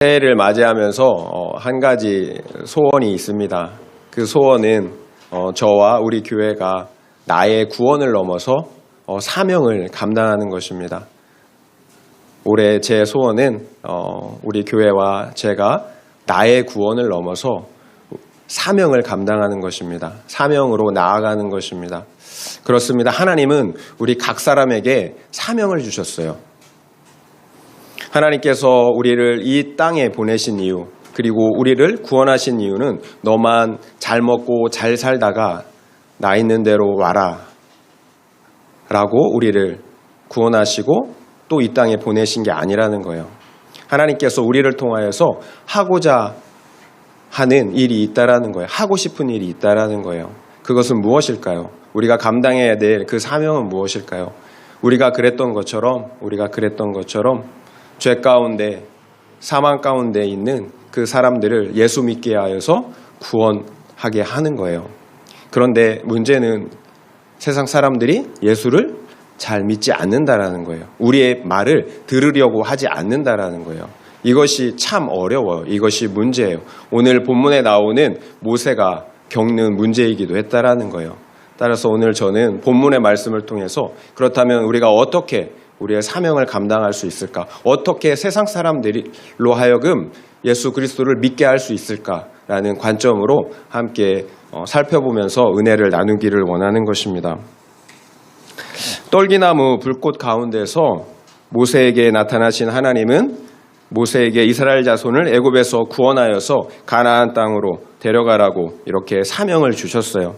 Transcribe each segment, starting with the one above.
새해를 맞이하면서 한 가지 소원이 있습니다. 그 소원은 저와 우리 교회가 나의 구원을 넘어서 사명을 감당하는 것입니다. 올해 제 소원은 우리 교회와 제가 나의 구원을 넘어서 사명을 감당하는 것입니다. 사명으로 나아가는 것입니다. 그렇습니다. 하나님은 우리 각 사람에게 사명을 주셨어요. 하나님께서 우리를 이 땅에 보내신 이유, 그리고 우리를 구원하신 이유는 너만 잘 먹고 잘 살다가 나 있는 대로 와라 라고 우리를 구원하시고 또 이 땅에 보내신 게 아니라는 거예요. 하나님께서 우리를 통하여서 하고자 하는 일이 있다라는 거예요. 하고 싶은 일이 있다라는 거예요. 그것은 무엇일까요? 우리가 감당해야 될 그 사명은 무엇일까요? 우리가 그랬던 것처럼 죄 가운데 사망 가운데 있는 그 사람들을 예수 믿게 하여서 구원하게 하는 거예요. 그런데 문제는 세상 사람들이 예수를 잘 믿지 않는다라는 거예요. 우리의 말을 들으려고 하지 않는다라는 거예요. 이것이 참 어려워요. 이것이 문제예요. 오늘 본문에 나오는 모세가 겪는 문제이기도 했다라는 거예요. 따라서 오늘 저는 본문의 말씀을 통해서 그렇다면 우리가 어떻게 우리의 사명을 감당할 수 있을까? 어떻게 세상 사람들로 하여금 예수 그리스도를 믿게 할 수 있을까라는 관점으로 함께 살펴보면서 은혜를 나누기를 원하는 것입니다. 떨기나무 불꽃 가운데서 모세에게 나타나신 하나님은 모세에게 이스라엘 자손을 애굽에서 구원하여서 가나안 땅으로 데려가라고 이렇게 사명을 주셨어요.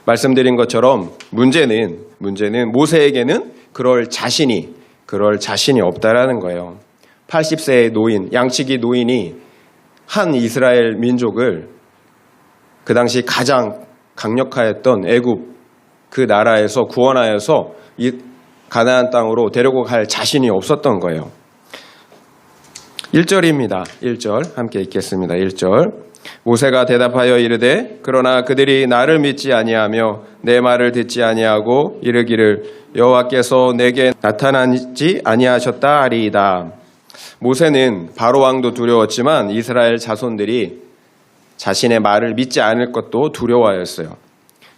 말씀드린 것처럼 문제는 모세에게는 그럴 자신이 없다라는 거예요. 80세의 노인, 양치기 노인이 한 이스라엘 민족을 그 당시 가장 강력하였던 애굽 그 나라에서 구원하여서 이 가나안 땅으로 데리고 갈 자신이 없었던 거예요. 1절입니다. 1절 함께 읽겠습니다. 1절 모세가 대답하여 이르되 그러나 그들이 나를 믿지 아니하며 내 말을 듣지 아니하고 이르기를 여호와께서 내게 나타나지 아니하셨다 하리이다. 모세는 바로왕도 두려웠지만 이스라엘 자손들이 자신의 말을 믿지 않을 것도 두려워하였어요.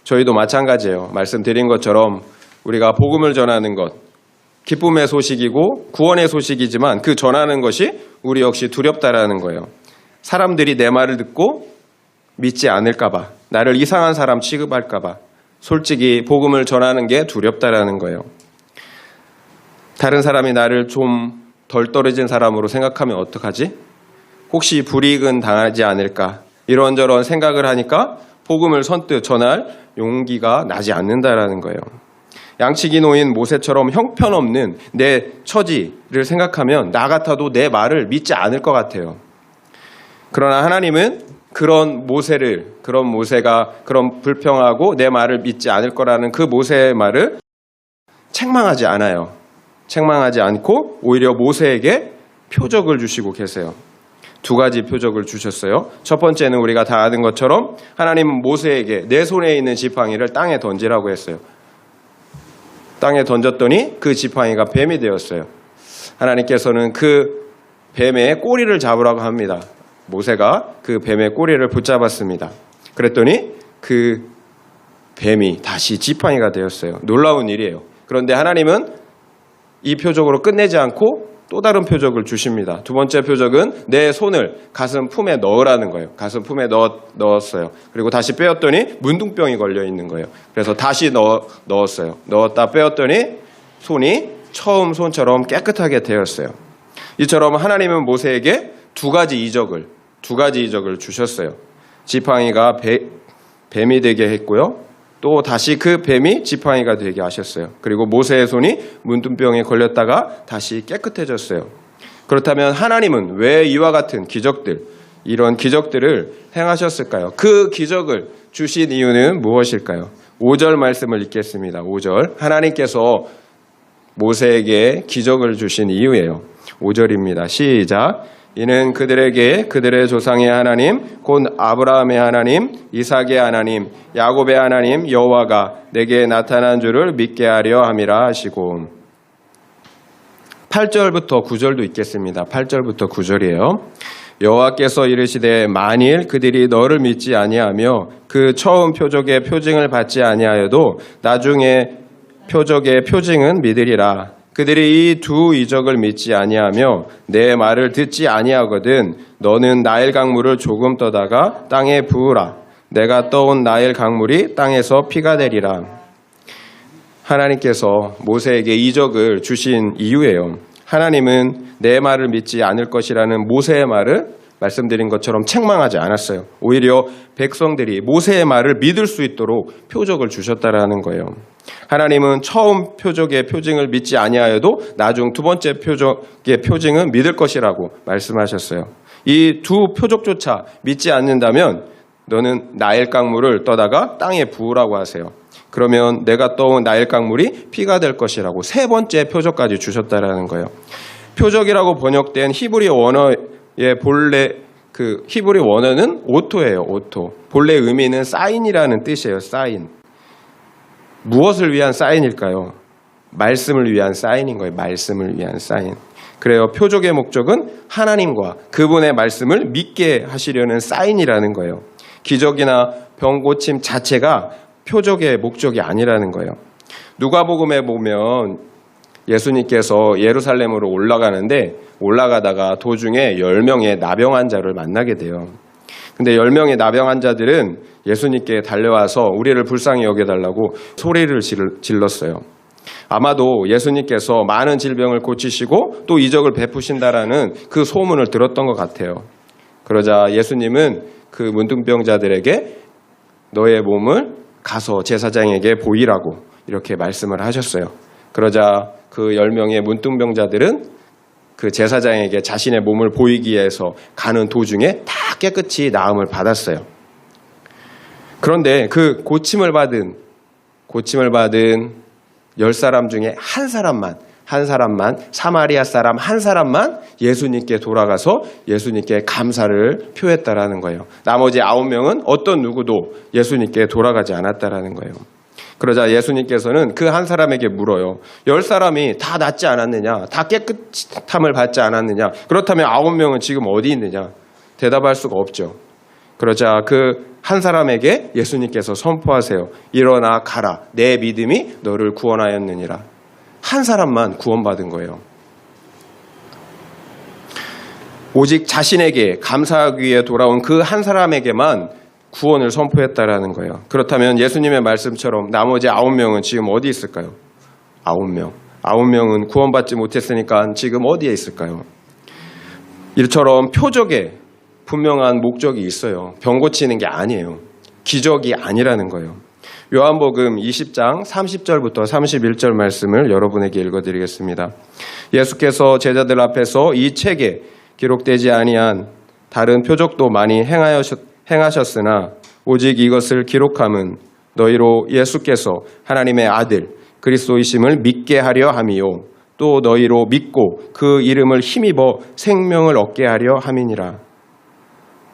저희도 마찬가지예요. 말씀드린 것처럼 우리가 복음을 전하는 것, 기쁨의 소식이고 구원의 소식이지만 그 전하는 것이 우리 역시 두렵다라는 거예요. 사람들이 내 말을 듣고 믿지 않을까봐, 나를 이상한 사람 취급할까봐 솔직히 복음을 전하는 게 두렵다라는 거예요. 다른 사람이 나를 좀 덜 떨어진 사람으로 생각하면 어떡하지? 혹시 불이익은 당하지 않을까? 이런저런 생각을 하니까 복음을 선뜻 전할 용기가 나지 않는다라는 거예요. 양치기 노인 모세처럼 형편없는 내 처지를 생각하면 나 같아도 내 말을 믿지 않을 것 같아요. 그러나 하나님은 그런 모세가 그런 불평하고 내 말을 믿지 않을 거라는 그 모세의 말을 책망하지 않아요. 책망하지 않고 오히려 모세에게 표적을 주시고 계세요. 두 가지 표적을 주셨어요. 첫 번째는 우리가 다 아는 것처럼 하나님은 모세에게 내 손에 있는 지팡이를 땅에 던지라고 했어요. 땅에 던졌더니 그 지팡이가 뱀이 되었어요. 하나님께서는 그 뱀의 꼬리를 잡으라고 합니다. 모세가 그 뱀의 꼬리를 붙잡았습니다. 그랬더니 그 뱀이 다시 지팡이가 되었어요. 놀라운 일이에요. 그런데 하나님은 이 표적으로 끝내지 않고 또 다른 표적을 주십니다. 두 번째 표적은 내 손을 가슴 품에 넣으라는 거예요. 가슴 품에 넣었어요. 그리고 다시 빼었더니 문둥병이 걸려 있는 거예요. 그래서 다시 넣었어요. 넣었다 빼었더니 손이 처음 손처럼 깨끗하게 되었어요. 이처럼 하나님은 모세에게 두 가지 이적을 주셨어요. 지팡이가 뱀이 되게 했고요. 또 다시 그 뱀이 지팡이가 되게 하셨어요. 그리고 모세의 손이 문둥병에 걸렸다가 다시 깨끗해졌어요. 그렇다면 하나님은 왜 이와 같은 이런 기적들을 행하셨을까요? 그 기적을 주신 이유는 무엇일까요? 5절 말씀을 읽겠습니다. 5절 하나님께서 모세에게 기적을 주신 이유예요. 5절입니다. 시작. 이는 그들에게 그들의 조상의 하나님 곧 아브라함의 하나님 이삭의 하나님 야곱의 하나님 여호와가 내게 나타난 줄을 믿게 하려 함이라 하시고 8절부터 9절도 있겠습니다. 8절부터 9절이에요. 여호와께서 이르시되 만일 그들이 너를 믿지 아니하며 그 처음 표적의 표징을 받지 아니하여도 나중에 표적의 표징은 믿으리라. 그들이 이 두 이적을 믿지 아니하며 내 말을 듣지 아니하거든 너는 나일 강물을 조금 떠다가 땅에 부으라. 내가 떠온 나일 강물이 땅에서 피가 되리라. 하나님께서 모세에게 이적을 주신 이유예요. 하나님은 내 말을 믿지 않을 것이라는 모세의 말을 말씀드린 것처럼 책망하지 않았어요. 오히려 백성들이 모세의 말을 믿을 수 있도록 표적을 주셨다라는 거예요. 하나님은 처음 표적의 표징을 믿지 아니하여도 나중 두 번째 표적의 표징은 믿을 것이라고 말씀하셨어요. 이 두 표적조차 믿지 않는다면 너는 나일 강물을 떠다가 땅에 부으라고 하세요. 그러면 내가 떠온 나일 강물이 피가 될 것이라고 세 번째 표적까지 주셨다라는 거예요. 표적이라고 번역된 히브리 원어의 본래 그 히브리 원어는 오토예요. 오토. 본래 의미는 사인이라는 뜻이에요. 사인. 무엇을 위한 사인일까요? 말씀을 위한 사인인 거예요. 말씀을 위한 사인. 그래요. 표적의 목적은 하나님과 그분의 말씀을 믿게 하시려는 사인이라는 거예요. 기적이나 병 고침 자체가 표적의 목적이 아니라는 거예요. 누가복음에 보면 예수님께서 예루살렘으로 올라가는데 올라가다가 도중에 10명의 나병 환자를 만나게 돼요. 근데 10명의 나병 환자들은 예수님께 달려와서 우리를 불쌍히 여겨달라고 소리를 질렀어요. 아마도 예수님께서 많은 질병을 고치시고 또 이적을 베푸신다라는 그 소문을 들었던 것 같아요. 그러자 예수님은 그 문둥병자들에게 너의 몸을 가서 제사장에게 보이라고 이렇게 말씀을 하셨어요. 그러자 그 10명의 문둥병자들은 그 제사장에게 자신의 몸을 보이기 위해서 가는 도중에 다 깨끗이 나음을 받았어요. 그런데 그 고침을 받은 10사람 중에 한 사람만 사마리아 사람 한 사람만 예수님께 돌아가서 예수님께 감사를 표했다라는 거예요. 나머지 9명은 어떤 누구도 예수님께 돌아가지 않았다라는 거예요. 그러자 예수님께서는 그 한 사람에게 물어요. 10사람이 다 낫지 않았느냐? 다 깨끗함을 받지 않았느냐? 그렇다면 9명은 지금 어디 있느냐? 대답할 수가 없죠. 그러자 그 한 사람에게 예수님께서 선포하세요. 일어나 가라. 내 믿음이 너를 구원하였느니라. 한 사람만 구원받은 거예요. 오직 자신에게 감사하기 위해 돌아온 그 한 사람에게만 구원을 선포했다라는 거예요. 그렇다면 예수님의 말씀처럼 나머지 9명은 지금 어디 있을까요? 9명은 구원받지 못했으니까 지금 어디에 있을까요? 이처럼 표적에 분명한 목적이 있어요. 병 고치는 게 아니에요. 기적이 아니라는 거예요. 요한복음 20장 30절부터 31절 말씀을 여러분에게 읽어드리겠습니다. 예수께서 제자들 앞에서 이 책에 기록되지 아니한 다른 표적도 많이 행하셨으나 오직 이것을 기록함은 너희로 예수께서 하나님의 아들 그리스도이심을 믿게 하려 함이요 또 너희로 믿고 그 이름을 힘입어 생명을 얻게 하려 함이니라.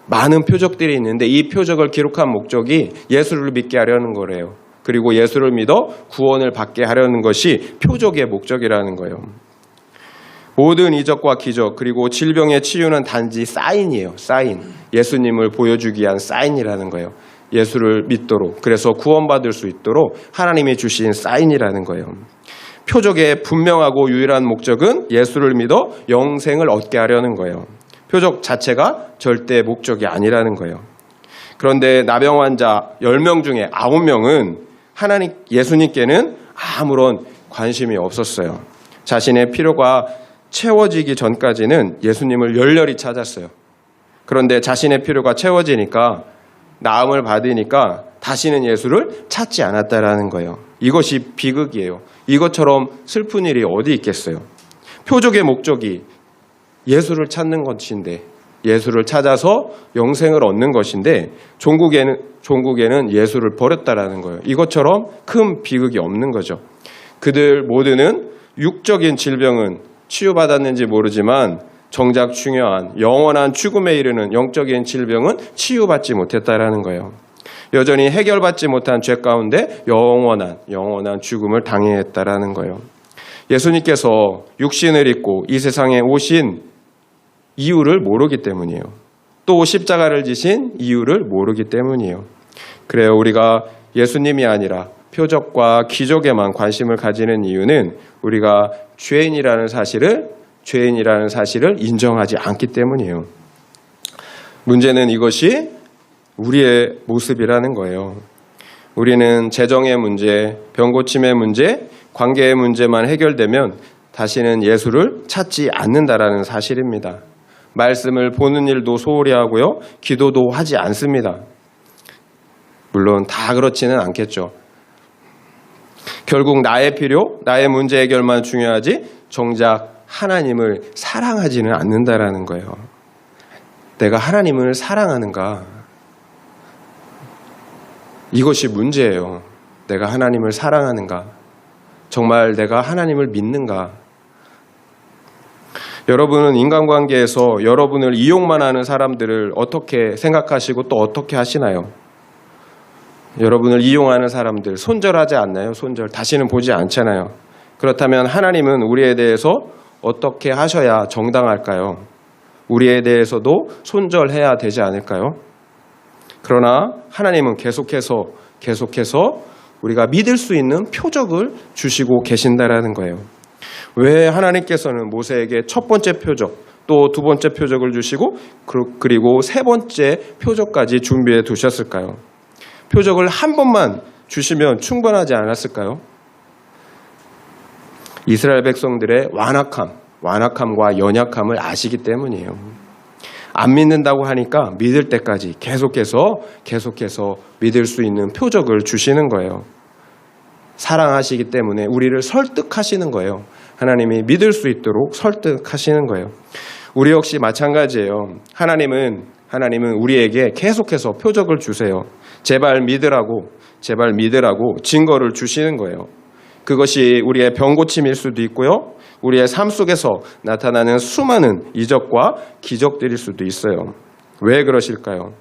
많은 표적들이 있는데 이 표적을 기록한 목적이 예수를 믿게 하려는 거래요. 그리고 예수를 믿어 구원을 받게 하려는 것이 표적의 목적이라는 거예요. 모든 이적과 기적 그리고 질병의 치유는 단지 사인이에요. 사인. 예수님을 보여주기 위한 사인이라는 거예요. 예수를 믿도록 그래서 구원받을 수 있도록 하나님이 주신 사인이라는 거예요. 표적의 분명하고 유일한 목적은 예수를 믿어 영생을 얻게 하려는 거예요. 표적 자체가 절대 목적이 아니라는 거예요. 그런데 나병 환자 10명 중에 9명은 예수님께는 아무런 관심이 없었어요. 자신의 필요가 채워지기 전까지는 예수님을 열렬히 찾았어요. 그런데 자신의 필요가 채워지니까 나음을 받으니까 다시는 예수를 찾지 않았다라는 거예요. 이것이 비극이에요. 이것처럼 슬픈 일이 어디 있겠어요. 표적의 목적이 예수를 찾는 것인데 예수를 찾아서 영생을 얻는 것인데 종국에는 예수를 버렸다라는 거예요. 이것처럼 큰 비극이 없는 거죠. 그들 모두는 육적인 질병은 치유받았는지 모르지만 정작 중요한 영원한 죽음에 이르는 영적인 질병은 치유받지 못했다라는 거예요. 여전히 해결받지 못한 죄 가운데 영원한 죽음을 당해했다라는 거예요. 예수님께서 육신을 입고 이 세상에 오신 이유를 모르기 때문이에요. 또 십자가를 지신 이유를 모르기 때문이에요. 그래요. 우리가 예수님이 아니라 표적과 기적에만 관심을 가지는 이유는 우리가 죄인이라는 사실을 인정하지 않기 때문이에요. 문제는 이것이 우리의 모습이라는 거예요. 우리는 재정의 문제, 병고침의 문제, 관계의 문제만 해결되면 다시는 예수를 찾지 않는다라는 사실입니다. 말씀을 보는 일도 소홀히 하고요. 기도도 하지 않습니다. 물론 다 그렇지는 않겠죠. 결국 나의 필요, 나의 문제 해결만 중요하지 정작 하나님을 사랑하지는 않는다라는 거예요. 내가 하나님을 사랑하는가? 이것이 문제예요. 내가 하나님을 사랑하는가? 정말 내가 하나님을 믿는가? 여러분은 인간관계에서 여러분을 이용만 하는 사람들을 어떻게 생각하시고 또 어떻게 하시나요? 여러분을 이용하는 사람들 손절하지 않나요? 손절. 다시는 보지 않잖아요. 그렇다면 하나님은 우리에 대해서 어떻게 하셔야 정당할까요? 우리에 대해서도 손절해야 되지 않을까요? 그러나 하나님은 계속해서 우리가 믿을 수 있는 표적을 주시고 계신다라는 거예요. 왜 하나님께서는 모세에게 첫 번째 표적, 또 두 번째 표적을 주시고 그리고 세 번째 표적까지 준비해 두셨을까요? 표적을 한 번만 주시면 충분하지 않았을까요? 이스라엘 백성들의 완악함과 연약함을 아시기 때문이에요. 안 믿는다고 하니까 믿을 때까지 계속해서 믿을 수 있는 표적을 주시는 거예요. 사랑하시기 때문에 우리를 설득하시는 거예요. 하나님이 믿을 수 있도록 설득하시는 거예요. 우리 역시 마찬가지예요. 하나님은 우리에게 계속해서 표적을 주세요. 제발 믿으라고 증거를 주시는 거예요. 그것이 우리의 병고침일 수도 있고요. 우리의 삶 속에서 나타나는 수많은 이적과 기적들일 수도 있어요. 왜 그러실까요?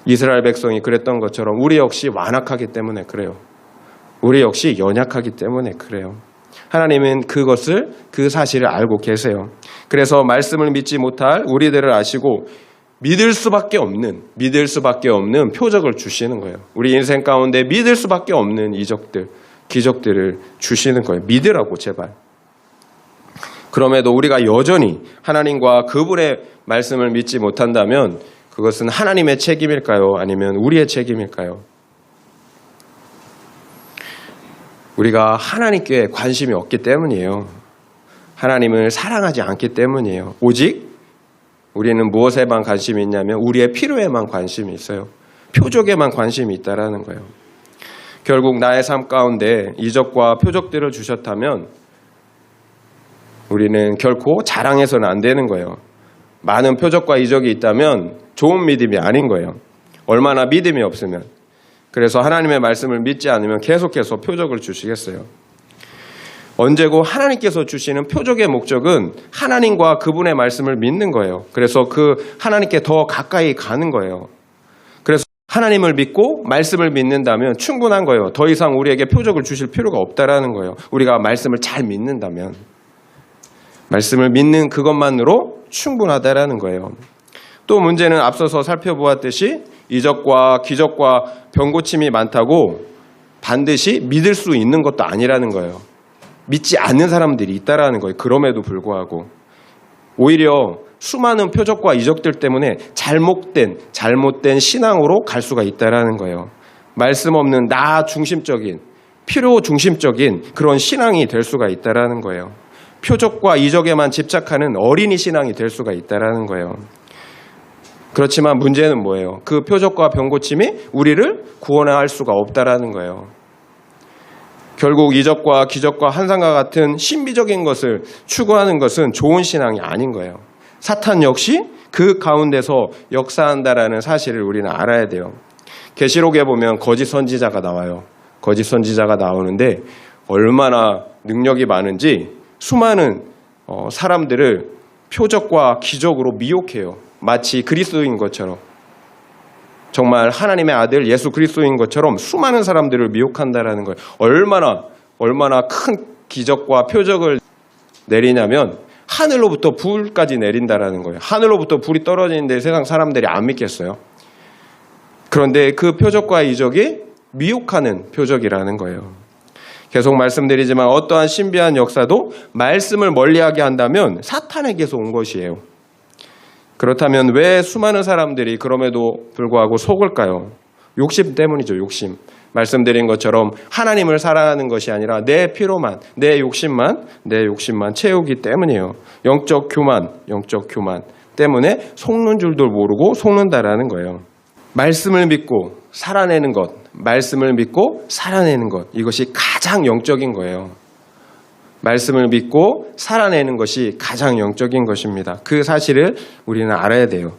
이스라엘 백성이 그랬던 것처럼 우리 역시 완악하기 때문에 그래요. 우리 역시 연약하기 때문에 그래요. 하나님은 그 사실을 알고 계세요. 그래서 말씀을 믿지 못할 우리들을 아시고 믿을 수밖에 없는 표적을 주시는 거예요. 우리 인생 가운데 믿을 수밖에 없는 이적들, 기적들을 주시는 거예요. 믿으라고 제발. 그럼에도 우리가 여전히 하나님과 그분의 말씀을 믿지 못한다면 그것은 하나님의 책임일까요? 아니면 우리의 책임일까요? 우리가 하나님께 관심이 없기 때문이에요. 하나님을 사랑하지 않기 때문이에요. 오직 우리는 무엇에만 관심이 있냐면 우리의 필요에만 관심이 있어요. 표적에만 관심이 있다라는 거예요. 결국 나의 삶 가운데 이적과 표적들을 주셨다면 우리는 결코 자랑해서는 안 되는 거예요. 많은 표적과 이적이 있다면 좋은 믿음이 아닌 거예요. 얼마나 믿음이 없으면. 그래서 하나님의 말씀을 믿지 않으면 계속해서 표적을 주시겠어요. 언제고 하나님께서 주시는 표적의 목적은 하나님과 그분의 말씀을 믿는 거예요. 그래서 그 하나님께 더 가까이 가는 거예요. 그래서 하나님을 믿고 말씀을 믿는다면 충분한 거예요. 더 이상 우리에게 표적을 주실 필요가 없다라는 거예요. 우리가 말씀을 잘 믿는다면. 말씀을 믿는 그것만으로 충분하다라는 거예요. 또 문제는 앞서서 살펴보았듯이 이적과 기적과 병고침이 많다고 반드시 믿을 수 있는 것도 아니라는 거예요. 믿지 않는 사람들이 있다라는 거예요. 그럼에도 불구하고 오히려 수많은 표적과 이적들 때문에 잘못된 신앙으로 갈 수가 있다라는 거예요. 말씀 없는 나 중심적인, 필요 중심적인 그런 신앙이 될 수가 있다라는 거예요. 표적과 이적에만 집착하는 어린이 신앙이 될 수가 있다라는 거예요. 그렇지만 문제는 뭐예요? 그 표적과 병고침이 우리를 구원할 수가 없다라는 거예요. 결국 이적과 기적과 환상과 같은 신비적인 것을 추구하는 것은 좋은 신앙이 아닌 거예요. 사탄 역시 그 가운데서 역사한다라는 사실을 우리는 알아야 돼요. 계시록에 보면 거짓 선지자가 나와요. 거짓 선지자가 나오는데 얼마나 능력이 많은지 수많은 사람들을 표적과 기적으로 미혹해요. 마치 그리스도인 것처럼. 정말 하나님의 아들 예수 그리스도인 것처럼 수많은 사람들을 미혹한다라는 거예요. 얼마나 큰 기적과 표적을 내리냐면 하늘로부터 불까지 내린다라는 거예요. 하늘로부터 불이 떨어지는데 세상 사람들이 안 믿겠어요. 그런데 그 표적과 이적이 미혹하는 표적이라는 거예요. 계속 말씀드리지만 어떠한 신비한 역사도 말씀을 멀리하게 한다면 사탄에게서 온 것이에요. 그렇다면 왜 수많은 사람들이 그럼에도 불구하고 속을까요? 욕심 때문이죠. 욕심. 말씀드린 것처럼 하나님을 사랑하는 것이 아니라 내 피로만, 내 욕심만 채우기 때문이에요. 영적 교만 때문에 속는 줄도 모르고 속는다라는 거예요. 말씀을 믿고 살아내는 것, 이것이 가장 영적인 거예요. 말씀을 믿고 살아내는 것이 가장 영적인 것입니다. 그 사실을 우리는 알아야 돼요.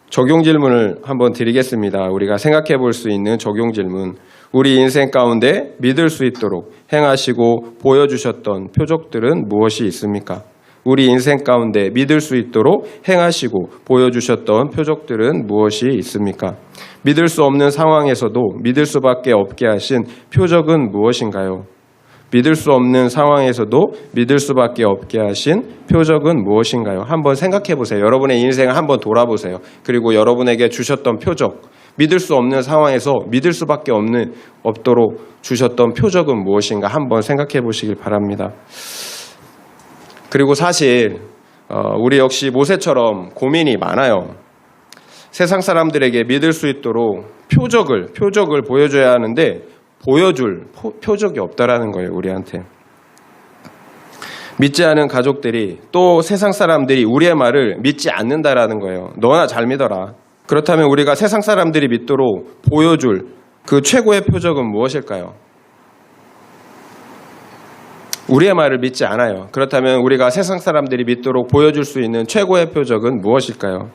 적용 질문을 한번 드리겠습니다. 우리가 생각해 볼 수 있는 적용 질문. 우리 인생 가운데 믿을 수 있도록 행하시고 보여주셨던 표적들은 무엇이 있습니까? 우리 인생 가운데 믿을 수 있도록 행하시고 보여주셨던 표적들은 무엇이 있습니까? 믿을 수 없는 상황에서도 믿을 수밖에 없게 하신 표적은 무엇인가요? 믿을 수 없는 상황에서도 믿을 수밖에 없게 하신 표적은 무엇인가요? 한번 생각해 보세요. 여러분의 인생을 한번 돌아보세요. 그리고 여러분에게 주셨던 표적, 믿을 수 없는 상황에서 믿을 수밖에 없도록 주셨던 표적은 무엇인가 한번 생각해 보시길 바랍니다. 그리고 사실 우리 역시 모세처럼 고민이 많아요. 세상 사람들에게 믿을 수 있도록 표적을 보여줘야 하는데 보여줄 표적이 없다라는 거예요. 우리한테. 믿지 않은 가족들이 또 세상 사람들이 우리의 말을 믿지 않는다라는 거예요. 너나 잘 믿어라. 그렇다면 우리가 세상 사람들이 믿도록 보여줄 그 최고의 표적은 무엇일까요? 우리의 말을 믿지 않아요. 그렇다면 우리가 세상 사람들이 믿도록 보여줄 수 있는 최고의 표적은 무엇일까요?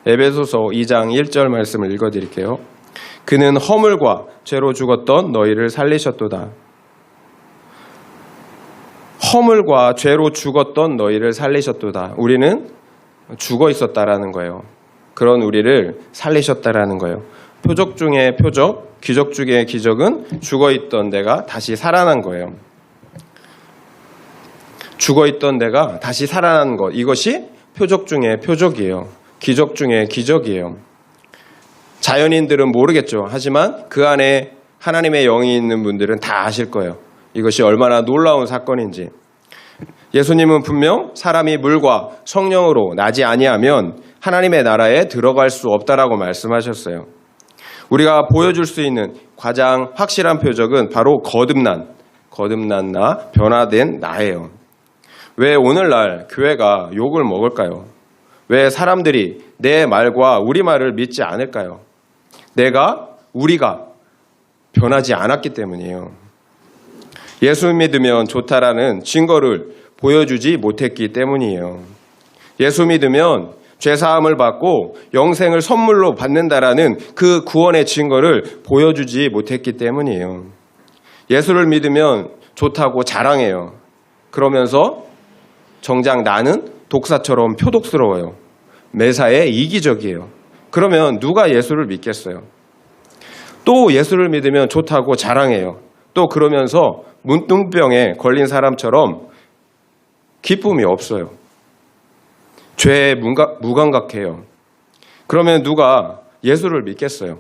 에베소서 2장 1절 말씀을 읽어드릴게요. 그는 허물과 죄로 죽었던 너희를 살리셨도다. 허물과 죄로 죽었던 너희를 살리셨도다. 우리는 죽어 있었다라는 거예요. 그런 우리를 살리셨다라는 거예요. 표적 중에 표적, 기적 중에 기적은 죽어 있던 내가 다시 살아난 거예요. 죽어 있던 내가 다시 살아난 것. 이것이 표적 중에 표적이에요. 기적 중에 기적이에요. 자연인들은 모르겠죠. 하지만 그 안에 하나님의 영이 있는 분들은 다 아실 거예요. 이것이 얼마나 놀라운 사건인지. 예수님은 분명 사람이 물과 성령으로 나지 아니하면 하나님의 나라에 들어갈 수 없다라고 말씀하셨어요. 우리가 보여줄 수 있는 가장 확실한 표적은 바로 거듭난 나, 변화된 나예요. 왜 오늘날 교회가 욕을 먹을까요? 왜 사람들이 내 말과 우리 말을 믿지 않을까요? 우리가 변하지 않았기 때문이에요. 예수 믿으면 좋다라는 증거를 보여주지 못했기 때문이에요. 예수 믿으면 죄사함을 받고 영생을 선물로 받는다라는 그 구원의 증거를 보여주지 못했기 때문이에요. 예수를 믿으면 좋다고 자랑해요. 그러면서 정작 나는 독사처럼 표독스러워요. 매사에 이기적이에요. 그러면 누가 예수를 믿겠어요? 또 예수를 믿으면 좋다고 자랑해요. 또 그러면서 문둥병에 걸린 사람처럼 기쁨이 없어요. 죄에 무감각해요. 그러면 누가 예수를 믿겠어요?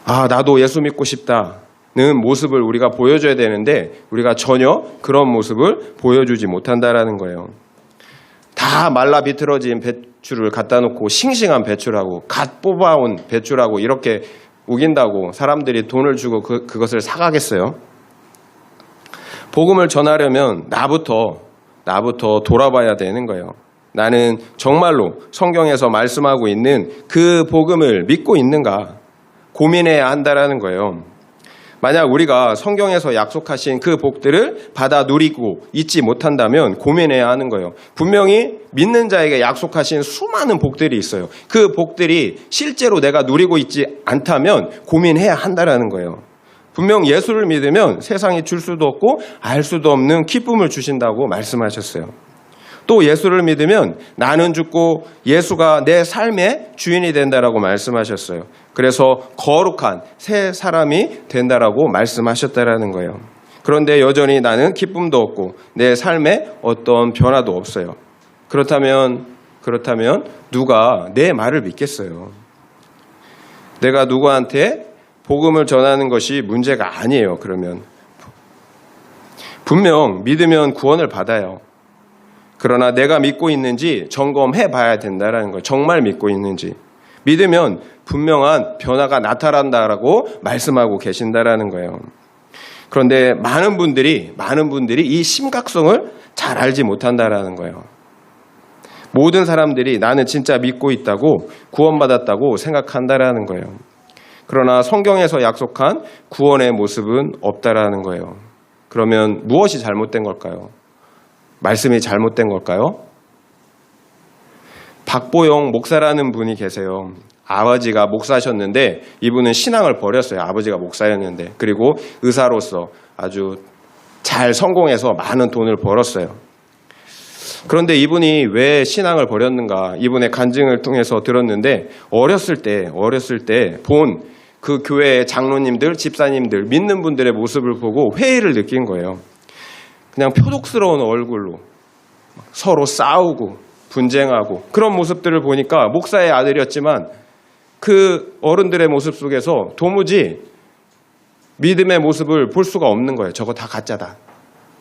나도 예수 믿고 싶다는 모습을 우리가 보여줘야 되는데 우리가 전혀 그런 모습을 보여주지 못한다라는 거예요. 다 말라 비틀어진 배추를 갖다 놓고 싱싱한 배추라고 갓 뽑아온 배추라고 이렇게 우긴다고 사람들이 돈을 주고 그것을 사가겠어요? 복음을 전하려면 나부터 돌아봐야 되는 거예요. 나는 정말로 성경에서 말씀하고 있는 그 복음을 믿고 있는가 고민해야 한다라는 거예요. 만약 우리가 성경에서 약속하신 그 복들을 받아 누리고 있지 못한다면 고민해야 하는 거예요. 분명히 믿는 자에게 약속하신 수많은 복들이 있어요. 그 복들이 실제로 내가 누리고 있지 않다면 고민해야 한다라는 거예요. 분명 예수를 믿으면 세상이 줄 수도 없고 알 수도 없는 기쁨을 주신다고 말씀하셨어요. 또 예수를 믿으면 나는 죽고 예수가 내 삶의 주인이 된다라고 말씀하셨어요. 그래서 거룩한 새 사람이 된다라고 말씀하셨다라는 거예요. 그런데 여전히 나는 기쁨도 없고 내 삶에 어떤 변화도 없어요. 그렇다면 누가 내 말을 믿겠어요? 내가 누구한테 복음을 전하는 것이 문제가 아니에요. 그러면 분명 믿으면 구원을 받아요. 그러나 내가 믿고 있는지 점검해 봐야 된다는 거예요. 정말 믿고 있는지. 믿으면 분명한 변화가 나타난다라고 말씀하고 계신다라는 거예요. 그런데 많은 분들이 이 심각성을 잘 알지 못한다라는 거예요. 모든 사람들이 나는 진짜 믿고 있다고 구원받았다고 생각한다라는 거예요. 그러나 성경에서 약속한 구원의 모습은 없다라는 거예요. 그러면 무엇이 잘못된 걸까요? 말씀이 잘못된 걸까요? 박보영 목사라는 분이 계세요. 아버지가 목사셨는데 이분은 신앙을 버렸어요. 아버지가 목사였는데. 그리고 의사로서 아주 잘 성공해서 많은 돈을 벌었어요. 그런데 이분이 왜 신앙을 버렸는가? 이분의 간증을 통해서 들었는데 어렸을 때 본 그 교회의 장로님들, 집사님들, 믿는 분들의 모습을 보고 회의를 느낀 거예요. 그냥 표독스러운 얼굴로 서로 싸우고 분쟁하고 그런 모습들을 보니까 목사의 아들이었지만 그 어른들의 모습 속에서 도무지 믿음의 모습을 볼 수가 없는 거예요. 저거 다 가짜다.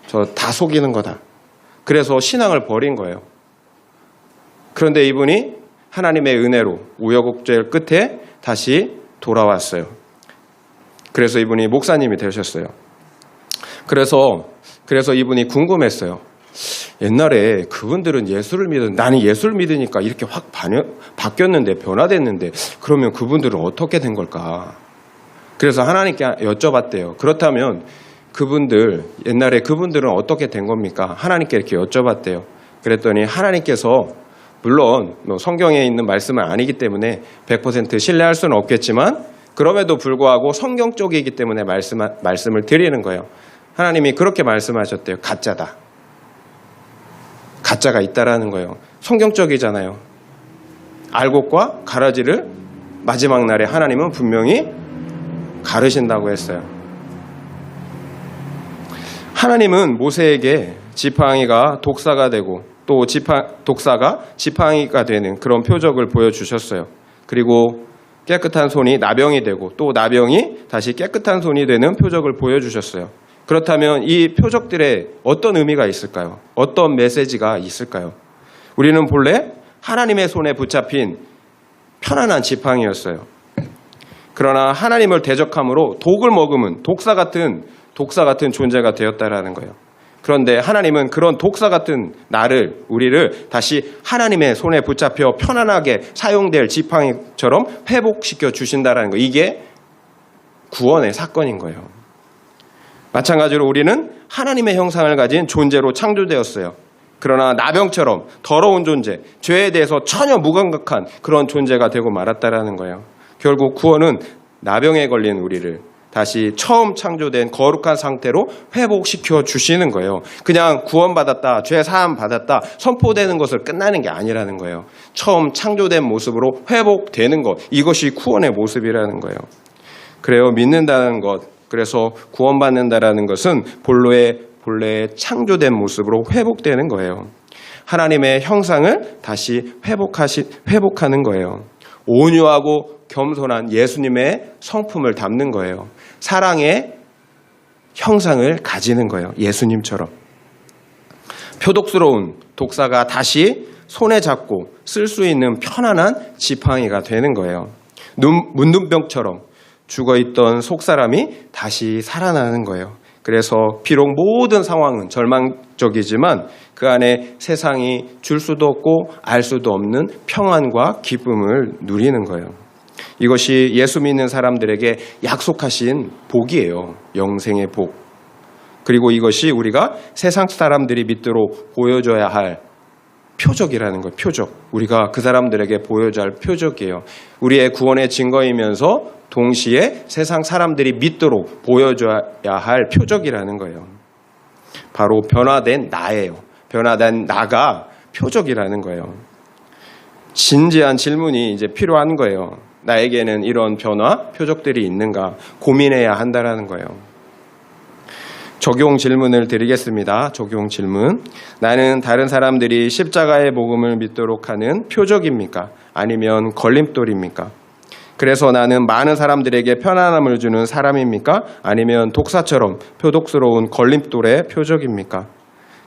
저 다 속이는 거다. 그래서 신앙을 버린 거예요. 그런데 이분이 하나님의 은혜로 우여곡절 끝에 다시 돌아왔어요. 그래서 이분이 목사님이 되셨어요. 그래서 이분이 궁금했어요. 옛날에 그분들은 예수를 나는 예수를 믿으니까 이렇게 확 바뀌었는데 변화됐는데 그러면 그분들은 어떻게 된 걸까? 그래서 하나님께 여쭤봤대요. 그렇다면 옛날에 그분들은 어떻게 된 겁니까? 하나님께 이렇게 여쭤봤대요. 그랬더니 하나님께서 물론 성경에 있는 말씀은 아니기 때문에 100% 신뢰할 수는 없겠지만 그럼에도 불구하고 성경 쪽이기 때문에 말씀을 드리는 거예요. 하나님이 그렇게 말씀하셨대요. 가짜다. 가짜가 있다라는 거예요. 성경적이잖아요. 알곡과 가라지를 마지막 날에 하나님은 분명히 가르신다고 했어요. 하나님은 모세에게 지팡이가 독사가 되고 또 독사가 지팡이가 되는 그런 표적을 보여주셨어요. 그리고 깨끗한 손이 나병이 되고 또 나병이 다시 깨끗한 손이 되는 표적을 보여주셨어요. 그렇다면 이 표적들에 어떤 의미가 있을까요? 어떤 메시지가 있을까요? 우리는 본래 하나님의 손에 붙잡힌 편안한 지팡이였어요. 그러나 하나님을 대적함으로 독을 머금은 독사 같은 존재가 되었다라는 거예요. 그런데 하나님은 그런 독사 같은 우리를 다시 하나님의 손에 붙잡혀 편안하게 사용될 지팡이처럼 회복시켜 주신다라는 거예요. 이게 구원의 사건인 거예요. 마찬가지로 우리는 하나님의 형상을 가진 존재로 창조되었어요. 그러나 나병처럼 더러운 존재, 죄에 대해서 전혀 무감각한 그런 존재가 되고 말았다라는 거예요. 결국 구원은 나병에 걸린 우리를 다시 처음 창조된 거룩한 상태로 회복시켜 주시는 거예요. 그냥 구원받았다, 죄 사함 받았다, 선포되는 것을 끝나는 게 아니라는 거예요. 처음 창조된 모습으로 회복되는 것, 이것이 구원의 모습이라는 거예요. 그래요, 믿는다는 것, 그래서 구원받는다라는 것은 본래의 창조된 모습으로 회복되는 거예요. 하나님의 형상을 다시 회복하는 거예요. 온유하고 겸손한 예수님의 성품을 담는 거예요. 사랑의 형상을 가지는 거예요. 예수님처럼. 표독스러운 독사가 다시 손에 잡고 쓸 수 있는 편안한 지팡이가 되는 거예요. 문둥병처럼 죽어있던 속사람이 다시 살아나는 거예요. 그래서 비록 모든 상황은 절망적이지만 그 안에 세상이 줄 수도 없고 알 수도 없는 평안과 기쁨을 누리는 거예요. 이것이 예수 믿는 사람들에게 약속하신 복이에요. 영생의 복. 그리고 이것이 우리가 세상 사람들이 믿도록 보여줘야 할 표적이라는 거예요. 표적. 우리가 그 사람들에게 보여줘야 할 표적이에요. 우리의 구원의 증거이면서 동시에 세상 사람들이 믿도록 보여줘야 할 표적이라는 거예요. 바로 변화된 나예요. 변화된 나가 표적이라는 거예요. 진지한 질문이 이제 필요한 거예요. 나에게는 이런 변화, 표적들이 있는가 고민해야 한다라는 거예요. 적용 질문을 드리겠습니다. 적용 질문. 나는 다른 사람들이 십자가의 복음을 믿도록 하는 표적입니까? 아니면 걸림돌입니까? 그래서 나는 많은 사람들에게 편안함을 주는 사람입니까? 아니면 독사처럼 표독스러운 걸림돌의 표적입니까?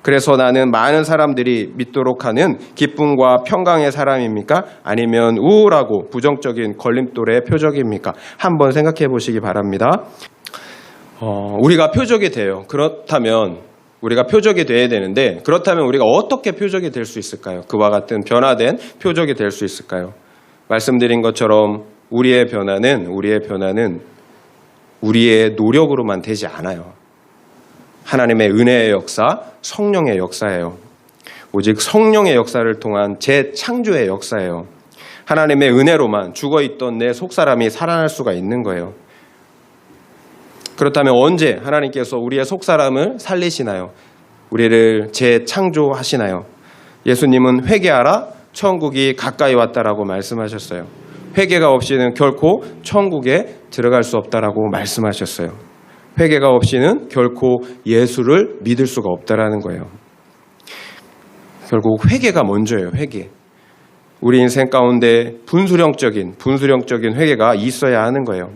그래서 나는 많은 사람들이 믿도록 하는 기쁨과 평강의 사람입니까? 아니면 우울하고 부정적인 걸림돌의 표적입니까? 한번 생각해 보시기 바랍니다. 우리가 표적이 돼요. 그렇다면 우리가 표적이 돼야 되는데 그렇다면 우리가 어떻게 표적이 될 수 있을까요? 그와 같은 변화된 표적이 될 수 있을까요? 말씀드린 것처럼 우리의 변화는 우리의 노력으로만 되지 않아요. 하나님의 은혜의 역사, 성령의 역사예요. 오직 성령의 역사를 통한 재창조의 역사예요. 하나님의 은혜로만 죽어있던 내 속사람이 살아날 수가 있는 거예요. 그렇다면 언제 하나님께서 우리의 속사람을 살리시나요? 우리를 재창조하시나요? 예수님은 회개하라, 천국이 가까이 왔다라고 말씀하셨어요. 회개가 없이는 결코 천국에 들어갈 수 없다라고 말씀하셨어요. 회개가 없이는 결코 예수를 믿을 수가 없다라는 거예요. 결국 회개가 먼저예요. 회개. 우리 인생 가운데 분수령적인 회개가 있어야 하는 거예요.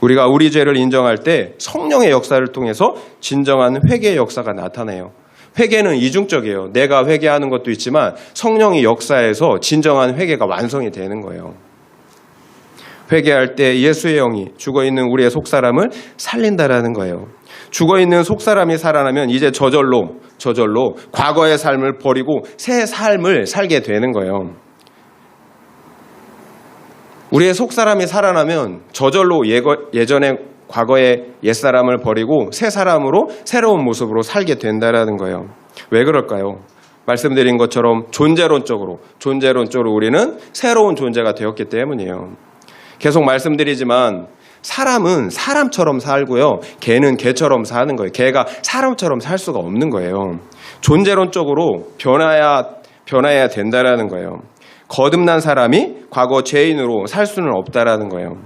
우리가 우리 죄를 인정할 때 성령의 역사를 통해서 진정한 회개의 역사가 나타나요. 회개는 이중적이에요. 내가 회개하는 것도 있지만 성령의 역사에서 진정한 회개가 완성이 되는 거예요. 회개할 때 예수의 영이 죽어있는 우리의 속사람을 살린다라는 거예요. 죽어있는 속사람이 살아나면 이제 저절로 과거의 삶을 버리고 새 삶을 살게 되는 거예요. 우리의 속사람이 살아나면 저절로 예전에 과거의 옛사람을 버리고 새 사람으로 새로운 모습으로 살게 된다라는 거예요. 왜 그럴까요? 말씀드린 것처럼 존재론적으로 우리는 새로운 존재가 되었기 때문이에요. 계속 말씀드리지만 사람은 사람처럼 살고요. 개는 개처럼 사는 거예요. 개가 사람처럼 살 수가 없는 거예요. 존재론적으로 변화해야 된다라는 거예요. 거듭난 사람이 과거 죄인으로 살 수는 없다라는 거예요.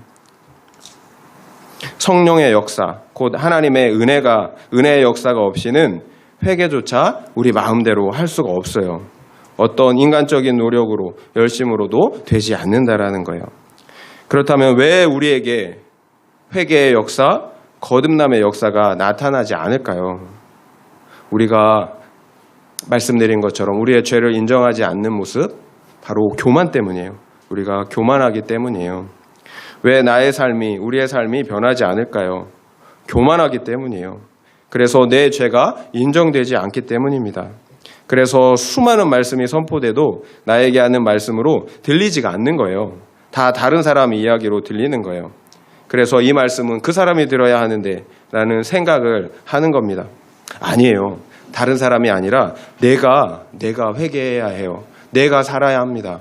성령의 역사, 곧 하나님의 은혜의 역사가 없이는 회개조차 우리 마음대로 할 수가 없어요. 어떤 인간적인 노력으로 열심으로도 되지 않는다라는 거예요. 그렇다면 왜 우리에게 회개의 역사, 거듭남의 역사가 나타나지 않을까요? 우리가 말씀드린 것처럼 우리의 죄를 인정하지 않는 모습, 바로 교만 때문이에요. 우리가 교만하기 때문이에요. 왜 우리의 삶이 변하지 않을까요? 교만하기 때문이에요. 그래서 내 죄가 인정되지 않기 때문입니다. 그래서 수많은 말씀이 선포돼도 나에게 하는 말씀으로 들리지가 않는 거예요. 다 다른 사람 이야기로 들리는 거예요. 그래서 이 말씀은 그 사람이 들어야 하는데 라는 생각을 하는 겁니다. 아니에요. 다른 사람이 아니라 내가 회개해야 해요. 내가 살아야 합니다.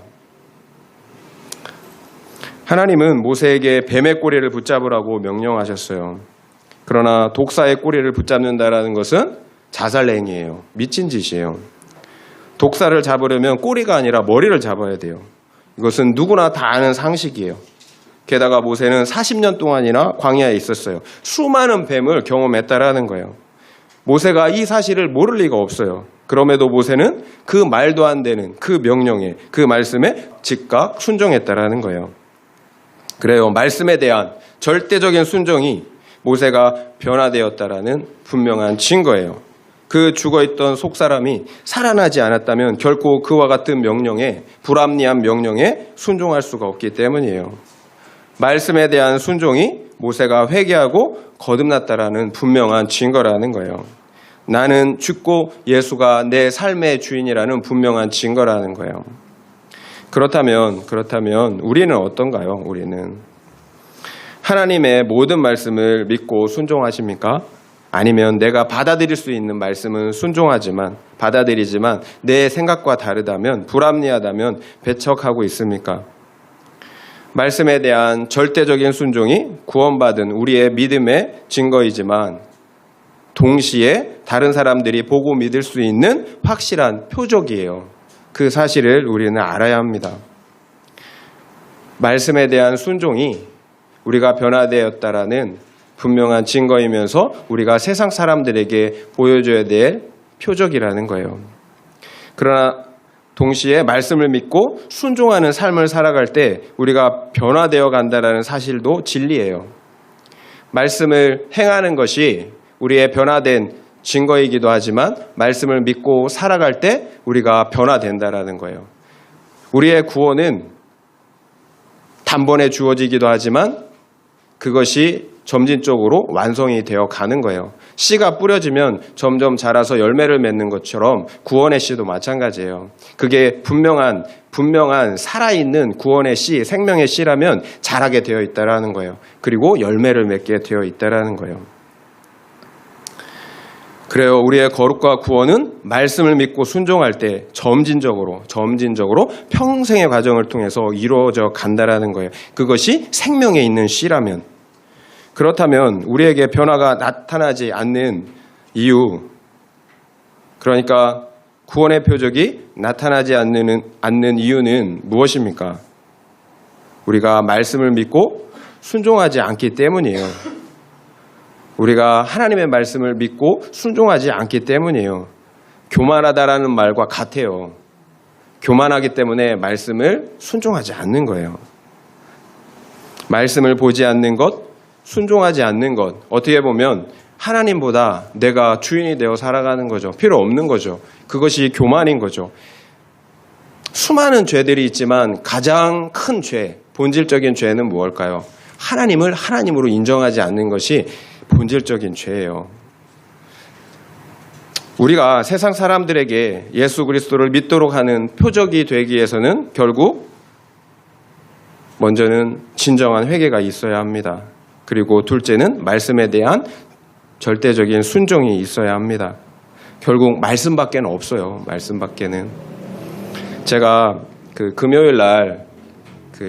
하나님은 모세에게 뱀의 꼬리를 붙잡으라고 명령하셨어요. 그러나 독사의 꼬리를 붙잡는다라는 것은 자살행위예요. 미친 짓이에요. 독사를 잡으려면 꼬리가 아니라 머리를 잡아야 돼요. 이것은 누구나 다 아는 상식이에요. 게다가 모세는 40년 동안이나 광야에 있었어요. 수많은 뱀을 경험했다라는 거예요. 모세가 이 사실을 모를 리가 없어요. 그럼에도 모세는 그 말도 안 되는 그 명령에, 그 말씀에 즉각 순종했다라는 거예요. 그래요. 말씀에 대한 절대적인 순종이 모세가 변화되었다라는 분명한 증거예요. 그 죽어있던 속사람이 살아나지 않았다면 결코 그와 같은 불합리한 명령에 순종할 수가 없기 때문이에요. 말씀에 대한 순종이 모세가 회개하고 거듭났다라는 분명한 증거라는 거예요. 나는 죽고 예수가 내 삶의 주인이라는 분명한 증거라는 거예요. 그렇다면 우리는 어떤가요? 우리는 하나님의 모든 말씀을 믿고 순종하십니까? 아니면 내가 받아들일 수 있는 말씀은 받아들이지만 내 생각과 다르다면, 불합리하다면 배척하고 있습니까? 말씀에 대한 절대적인 순종이 구원받은 우리의 믿음의 증거이지만 동시에 다른 사람들이 보고 믿을 수 있는 확실한 표적이에요. 그 사실을 우리는 알아야 합니다. 말씀에 대한 순종이 우리가 변화되었다라는 분명한 증거이면서 우리가 세상 사람들에게 보여줘야 될 표적이라는 거예요. 그러나 동시에 말씀을 믿고 순종하는 삶을 살아갈 때 우리가 변화되어 간다는 사실도 진리예요. 말씀을 행하는 것이 우리의 변화된 증거이기도 하지만 말씀을 믿고 살아갈 때 우리가 변화된다라는 거예요. 우리의 구원은 단번에 주어지기도 하지만 그것이 점진적으로 완성이 되어 가는 거예요. 씨가 뿌려지면 점점 자라서 열매를 맺는 것처럼 구원의 씨도 마찬가지예요. 그게 분명한 살아있는 구원의 씨, 생명의 씨라면 자라게 되어 있다라는 거예요. 그리고 열매를 맺게 되어 있다라는 거예요. 그래요. 우리의 거룩과 구원은 말씀을 믿고 순종할 때 점진적으로 평생의 과정을 통해서 이루어져 간다라는 거예요. 그것이 생명에 있는 씨라면. 그렇다면 우리에게 변화가 나타나지 않는 이유, 그러니까 구원의 표적이 나타나지 않는 이유는 무엇입니까? 우리가 말씀을 믿고 순종하지 않기 때문이에요. 우리가 하나님의 말씀을 믿고 순종하지 않기 때문이에요. 교만하다라는 말과 같아요. 교만하기 때문에 말씀을 순종하지 않는 거예요. 말씀을 보지 않는 것, 순종하지 않는 것, 어떻게 보면 하나님보다 내가 주인이 되어 살아가는 거죠. 필요 없는 거죠. 그것이 교만인 거죠. 수많은 죄들이 있지만 가장 큰 죄, 본질적인 죄는 무엇일까요? 하나님을 하나님으로 인정하지 않는 것이 본질적인 죄예요. 우리가 세상 사람들에게 예수 그리스도를 믿도록 하는 표적이 되기 위해서는 결국 먼저는 진정한 회개가 있어야 합니다. 그리고 둘째는 말씀에 대한 절대적인 순종이 있어야 합니다. 결국 말씀밖에는 없어요. 말씀밖에는. 제가 금요일 날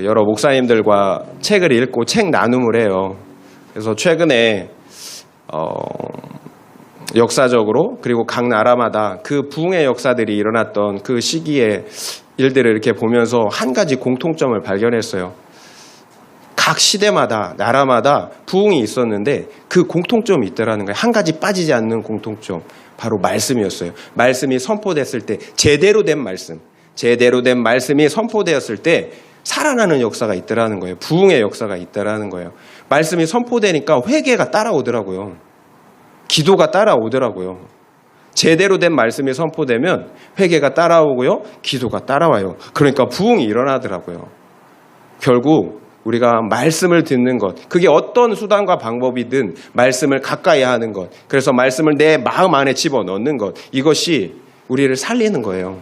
여러 목사님들과 책을 읽고 책 나눔을 해요. 그래서 최근에 역사적으로 그리고 각 나라마다 그 부흥의 역사들이 일어났던 그 시기의 일들을 이렇게 보면서 한 가지 공통점을 발견했어요. 각 시대마다 나라마다 부흥이 있었는데 그 공통점이 있더라는 거예요. 한 가지 빠지지 않는 공통점, 바로 말씀이었어요. 말씀이 선포됐을 때 제대로 된 말씀이 선포되었을 때 살아나는 역사가 있더라는 거예요. 부흥의 역사가 있더라는 거예요. 말씀이 선포되니까 회개가 따라오더라고요. 기도가 따라오더라고요. 제대로 된 말씀이 선포되면 회개가 따라오고요. 기도가 따라와요. 그러니까 부흥이 일어나더라고요. 결국 우리가 말씀을 듣는 것, 그게 어떤 수단과 방법이든 말씀을 가까이 하는 것, 그래서 말씀을 내 마음 안에 집어넣는 것, 이것이 우리를 살리는 거예요.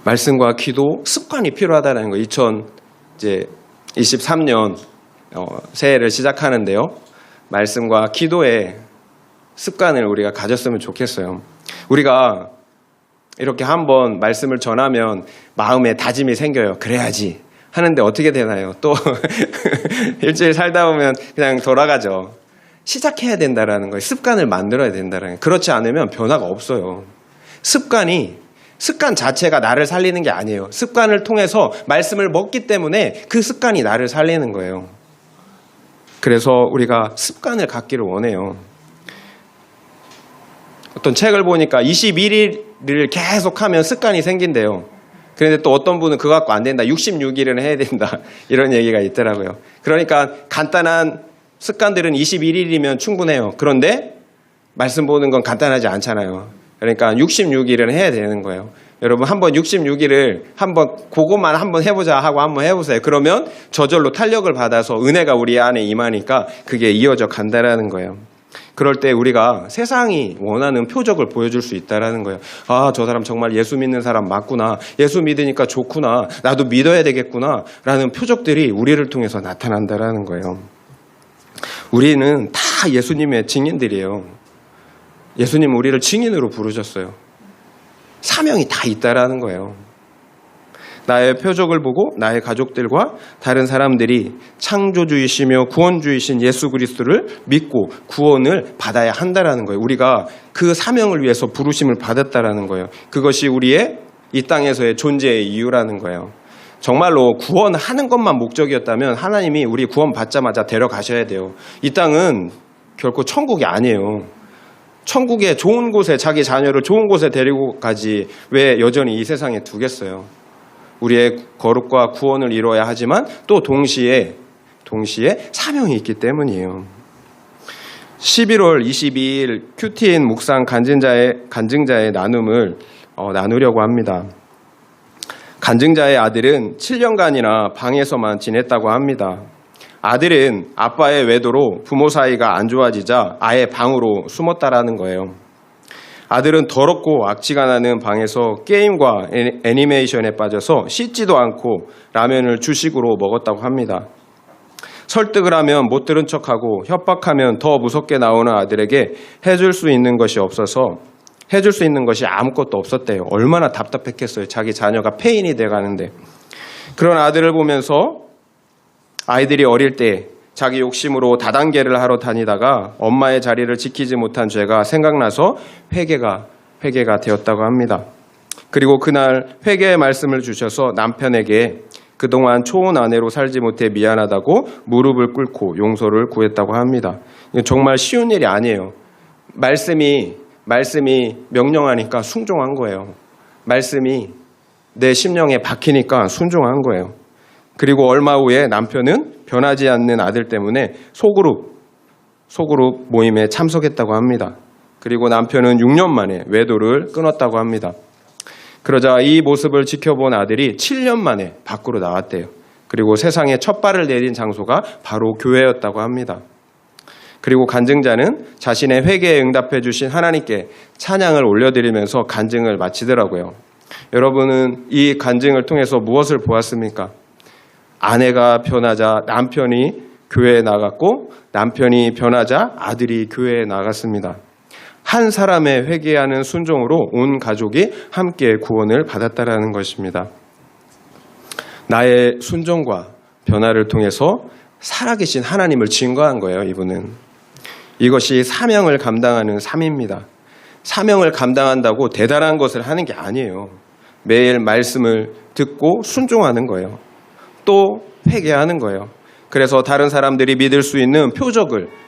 말씀과 기도 습관이 필요하다는 거. 2023년 새해를 시작하는데요. 말씀과 기도의 습관을 우리가 가졌으면 좋겠어요. 우리가 이렇게 한번 말씀을 전하면 마음에 다짐이 생겨요. 그래야지 하는데 어떻게 되나요? 또 일주일 살다 보면 그냥 돌아가죠. 시작해야 된다라는 거예요. 습관을 만들어야 된다는 거예요. 그렇지 않으면 변화가 없어요. 습관 자체가 나를 살리는 게 아니에요. 습관을 통해서 말씀을 먹기 때문에 그 습관이 나를 살리는 거예요. 그래서 우리가 습관을 갖기를 원해요. 어떤 책을 보니까 21일을 계속하면 습관이 생긴대요. 그런데 또 어떤 분은 그거 갖고 안 된다. 66일은 해야 된다. 이런 얘기가 있더라고요. 그러니까 간단한 습관들은 21일이면 충분해요. 그런데 말씀 보는 건 간단하지 않잖아요. 그러니까 66일은 해야 되는 거예요. 여러분 한번 66일을 그것만 한번 해보자 하고 한번 해보세요. 그러면 저절로 탄력을 받아서 은혜가 우리 안에 임하니까 그게 이어져 간다라는 거예요. 그럴 때 우리가 세상이 원하는 표적을 보여줄 수 있다라는 거예요. 아, 저 사람 정말 예수 믿는 사람 맞구나. 예수 믿으니까 좋구나. 나도 믿어야 되겠구나. 라는 표적들이 우리를 통해서 나타난다라는 거예요. 우리는 다 예수님의 증인들이에요. 예수님 우리를 증인으로 부르셨어요. 사명이 다 있다라는 거예요. 나의 표적을 보고 나의 가족들과 다른 사람들이 창조주이시며 구원주이신 예수 그리스도를 믿고 구원을 받아야 한다라는 거예요. 우리가 그 사명을 위해서 부르심을 받았다라는 거예요. 그것이 우리의 이 땅에서의 존재의 이유라는 거예요. 정말로 구원하는 것만 목적이었다면 하나님이 우리 구원 받자마자 데려가셔야 돼요. 이 땅은 결코 천국이 아니에요. 천국에 좋은 곳에 자기 자녀를 좋은 곳에 데리고 가지 왜 여전히 이 세상에 두겠어요. 우리의 거룩과 구원을 이루어야 하지만 또 동시에 사명이 있기 때문이에요. 11월 22일 큐티인 묵상 간증자의 나눔을 나누려고 합니다. 간증자의 아들은 7년간이나 방에서만 지냈다고 합니다. 아들은 아빠의 외도로 부모 사이가 안 좋아지자 아예 방으로 숨었다라는 거예요. 아들은 더럽고 악취가 나는 방에서 게임과 애니메이션에 빠져서 씻지도 않고 라면을 주식으로 먹었다고 합니다. 설득을 하면 못 들은 척하고 협박하면 더 무섭게 나오는 아들에게 해줄 수 있는 것이 없어서 해줄 수 있는 것이 아무것도 없었대요. 얼마나 답답했겠어요. 자기 자녀가 폐인이 돼가는데. 그런 아들을 보면서 아이들이 어릴 때 자기 욕심으로 다단계를 하러 다니다가 엄마의 자리를 지키지 못한 죄가 생각나서 회개가 되었다고 합니다. 그리고 그날 회개의 말씀을 주셔서 남편에게 그동안 초혼 아내로 살지 못해 미안하다고 무릎을 꿇고 용서를 구했다고 합니다. 정말 쉬운 일이 아니에요. 말씀이 명령하니까 순종한 거예요. 말씀이 내 심령에 박히니까 순종한 거예요. 그리고 얼마 후에 남편은 변하지 않는 아들 때문에 소그룹 모임에 참석했다고 합니다. 그리고 남편은 6년 만에 외도를 끊었다고 합니다. 그러자 이 모습을 지켜본 아들이 7년 만에 밖으로 나왔대요. 그리고 세상에 첫 발을 내딘 장소가 바로 교회였다고 합니다. 그리고 간증자는 자신의 회개에 응답해 주신 하나님께 찬양을 올려드리면서 간증을 마치더라고요. 여러분은 이 간증을 통해서 무엇을 보았습니까? 아내가 변하자 남편이 교회에 나갔고 남편이 변하자 아들이 교회에 나갔습니다. 한 사람의 회개하는 순종으로 온 가족이 함께 구원을 받았다라는 것입니다. 나의 순종과 변화를 통해서 살아계신 하나님을 증거한 거예요. 이분은. 이것이 사명을 감당하는 삶입니다. 사명을 감당한다고 대단한 것을 하는 게 아니에요. 매일 말씀을 듣고 순종하는 거예요. 또 회개하는 거예요. 그래서 다른 사람들이 믿을 수 있는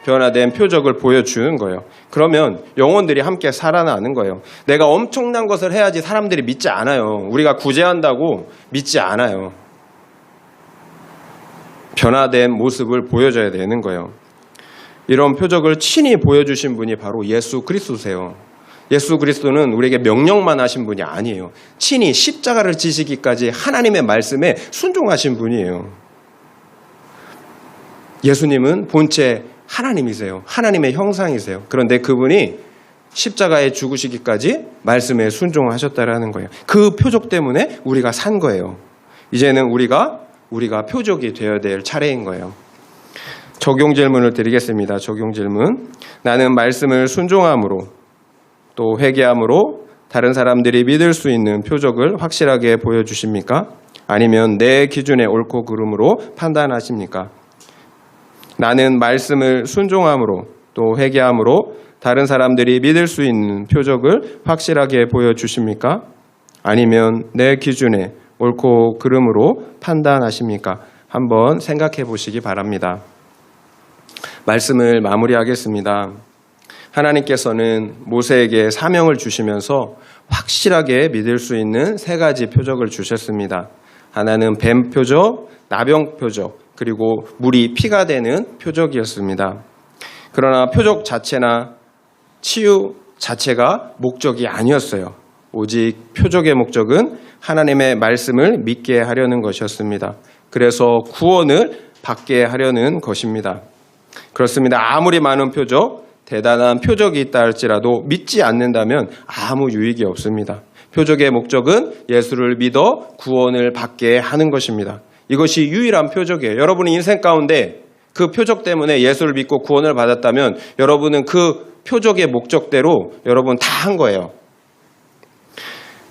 변화된 표적을 보여주는 거예요. 그러면 영혼들이 함께 살아나는 거예요. 내가 엄청난 것을 해야지 사람들이 믿지 않아요. 우리가 구제한다고 믿지 않아요. 변화된 모습을 보여줘야 되는 거예요. 이런 표적을 친히 보여주신 분이 바로 예수 그리스도세요. 예수 그리스도는 우리에게 명령만 하신 분이 아니에요. 친히 십자가를 지시기까지 하나님의 말씀에 순종하신 분이에요. 예수님은 본체 하나님이세요. 하나님의 형상이세요. 그런데 그분이 십자가에 죽으시기까지 말씀에 순종하셨다라는 거예요. 그 표적 때문에 우리가 산 거예요. 이제는 우리가 표적이 되어야 될 차례인 거예요. 적용 질문을 드리겠습니다. 적용 질문. 나는 말씀을 순종함으로 또 회개함으로 다른 사람들이 믿을 수 있는 표적을 확실하게 보여주십니까? 아니면 내 기준에 옳고 그름으로 판단하십니까? 나는 말씀을 순종함으로 또 회개함으로 다른 사람들이 믿을 수 있는 표적을 확실하게 보여주십니까? 아니면 내 기준에 옳고 그름으로 판단하십니까? 한번 생각해 보시기 바랍니다. 말씀을 마무리하겠습니다. 하나님께서는 모세에게 사명을 주시면서 확실하게 믿을 수 있는 3가지 표적을 주셨습니다. 하나는 뱀 표적, 나병 표적, 그리고 물이 피가 되는 표적이었습니다. 그러나 표적 자체나 치유 자체가 목적이 아니었어요. 오직 표적의 목적은 하나님의 말씀을 믿게 하려는 것이었습니다. 그래서 구원을 받게 하려는 것입니다. 그렇습니다. 아무리 많은 표적, 대단한 표적이 있다 할지라도 믿지 않는다면 아무 유익이 없습니다. 표적의 목적은 예수를 믿어 구원을 받게 하는 것입니다. 이것이 유일한 표적이에요. 여러분의 인생 가운데 그 표적 때문에 예수를 믿고 구원을 받았다면 여러분은 그 표적의 목적대로 여러분 다 한 거예요.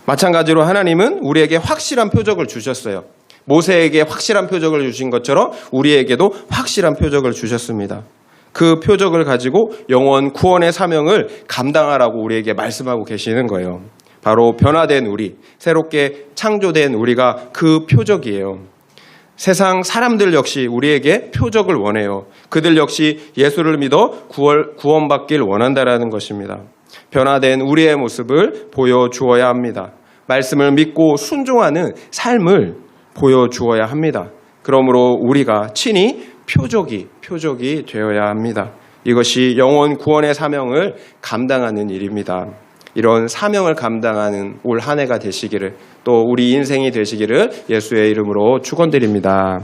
마찬가지로 하나님은 우리에게 확실한 표적을 주셨어요. 모세에게 확실한 표적을 주신 것처럼 우리에게도 확실한 표적을 주셨습니다. 그 표적을 가지고 영원 구원의 사명을 감당하라고 우리에게 말씀하고 계시는 거예요. 바로 변화된 우리, 새롭게 창조된 우리가 그 표적이에요. 세상 사람들 역시 우리에게 표적을 원해요. 그들 역시 예수를 믿어 구원받길 원한다라는 것입니다. 변화된 우리의 모습을 보여주어야 합니다. 말씀을 믿고 순종하는 삶을 보여주어야 합니다. 그러므로 우리가 친히 표적이 되어야 합니다. 이것이 영혼 구원의 사명을 감당하는 일입니다. 이런 사명을 감당하는 올 한 해가 되시기를, 또 우리 인생이 되시기를 예수의 이름으로 축원드립니다.